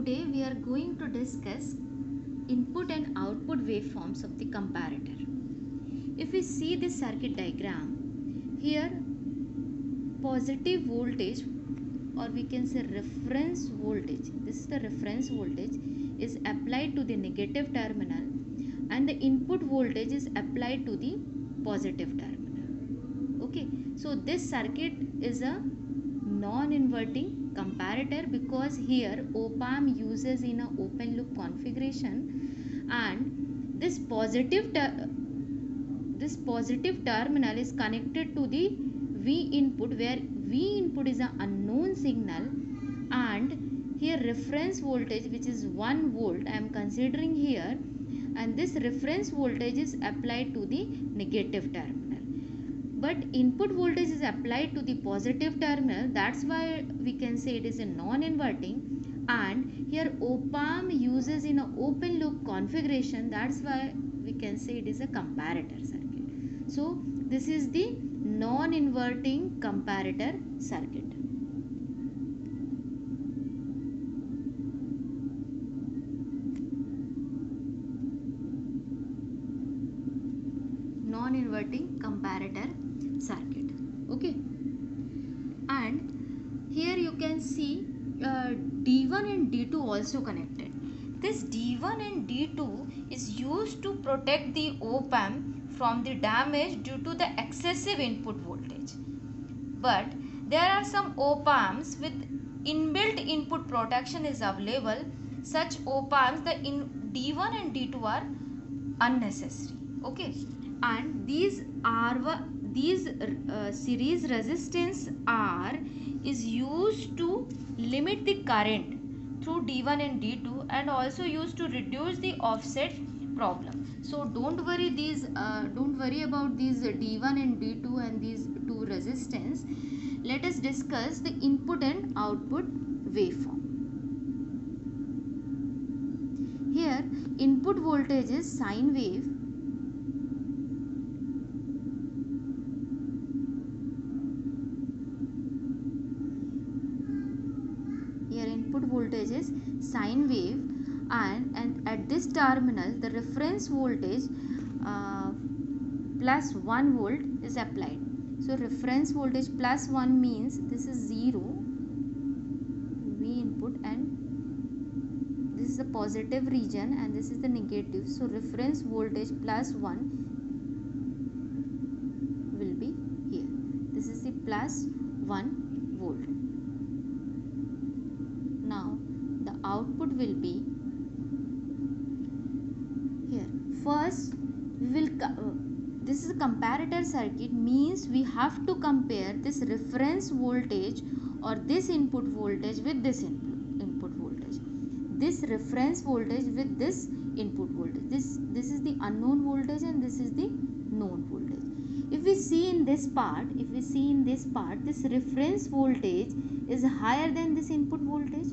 today we are going to discuss input and output waveforms of the comparator. If we see this circuit diagram, here positive voltage, or we can say reference voltage, this is the reference voltage, is applied to the negative terminal and the input voltage is applied to the positive terminal. Okay, so this circuit is a non-inverting comparator because here op-amp uses in a open loop configuration, and this positive terminal is connected to the V input, where V input is an unknown signal, and here reference voltage, which is 1 volt, I am considering here, and this reference voltage is applied to the negative terminal. But input voltage is applied to the positive terminal, that's why we can say it is a non-inverting, and here op-amp uses in an open loop configuration, that's why we can say it is a comparator circuit. So this is the non-inverting comparator circuit. Non-inverting comparator circuit. Okay, and here you can see D1 and D2 also connected. This D1 and D2 is used to protect the op-amp from the damage due to the excessive input voltage. But there are some op-amps with inbuilt input protection is available. Such op-amps, the D1 and D2 are unnecessary. Okay, and these series resistance R is used to limit the current through D1 and D2, and also used to reduce the offset problem. So don't worry about these D1 and D2 and these two resistance. Let us discuss the input and output waveform. Here input voltage is sine wave. Here input voltage is sine wave, and at this terminal the reference voltage plus 1 volt is applied. So reference voltage plus 1 means this is 0 V input, and this is the positive region and this is the negative. So reference voltage plus 1 will be here. This is the plus 1 volt. Now the output will be here. First we will this is a comparator circuit, means we have to compare this reference voltage or this input voltage with this input voltage, this reference voltage with this input voltage. This is the unknown voltage and this is the known voltage. If we see in this part, this reference voltage is higher than this input voltage.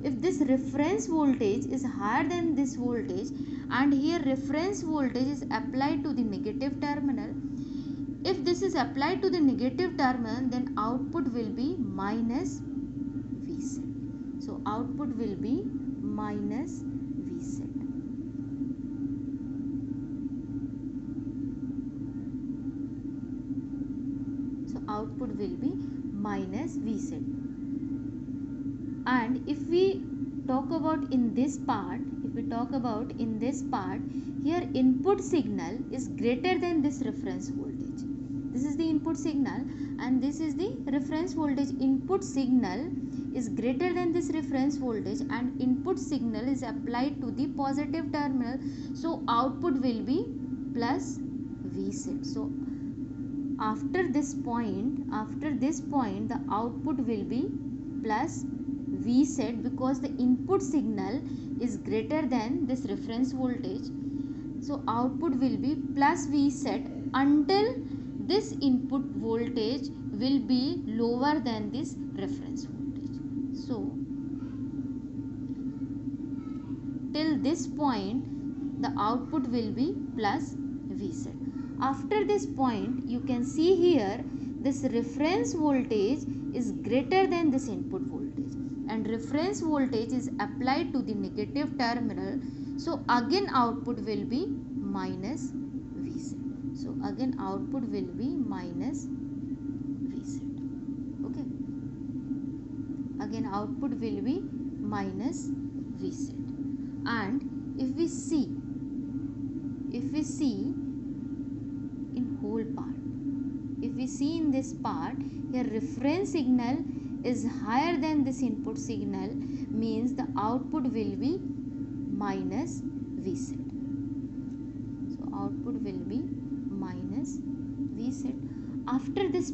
If this reference voltage is higher than this voltage, and here reference voltage is applied to the negative terminal, if this is applied to the negative terminal, then output will be minus Vset. So output will be minus Vset. So output will be minus Vset. And if we talk about in this part, here input signal is greater than this reference voltage. This is the input signal and this is the reference voltage. Input signal is greater than this reference voltage and input signal is applied to the positive terminal. So output will be plus Vset. So after this point the output will be plus Vset, because the input signal is greater than this reference voltage. So output will be plus Vset until this input voltage will be lower than this reference voltage. So till this point the output will be plus Vset. After this point you can see here this reference voltage is greater than this input voltage, and reference voltage is applied to the negative terminal, so again output will be minus Vset. So again output will be minus Vset. Okay, again output will be minus Vset. And if we see in whole part, if we see in this part, here reference signal is higher than this input signal, means the output will be minus Vset. So output will be minus Vset. After this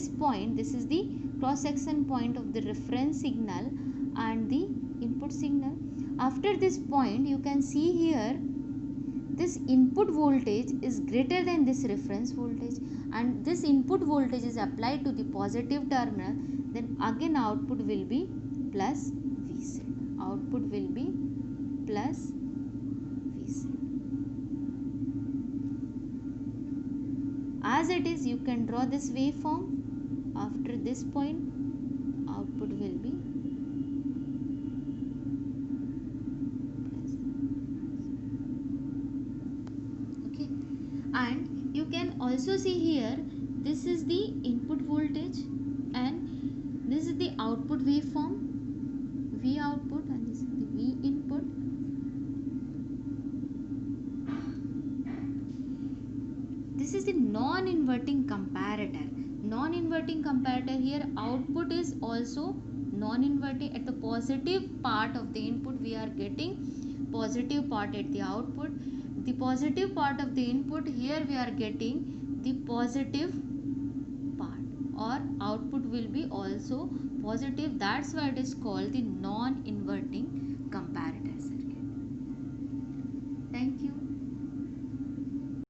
point, this is the cross section point of the reference signal and the input signal. After this point, you can see here this input voltage is greater than this reference voltage, and this input voltage is applied to the positive terminal, then again output will be plus Vset. Output will be plus Vset. As it is, you can draw this waveform. After this point, output will be plus. Okay, and you can also see here, this is the input voltage and this is the output waveform, V output, and this is the V input. This is the non-inverting comparator. Non-inverting comparator, here output is also non-inverting. At the positive part of the input, we are getting positive part at the output. The positive part of the input, here we are getting the positive part, or output will be also positive. That's why it is called the non-inverting comparator.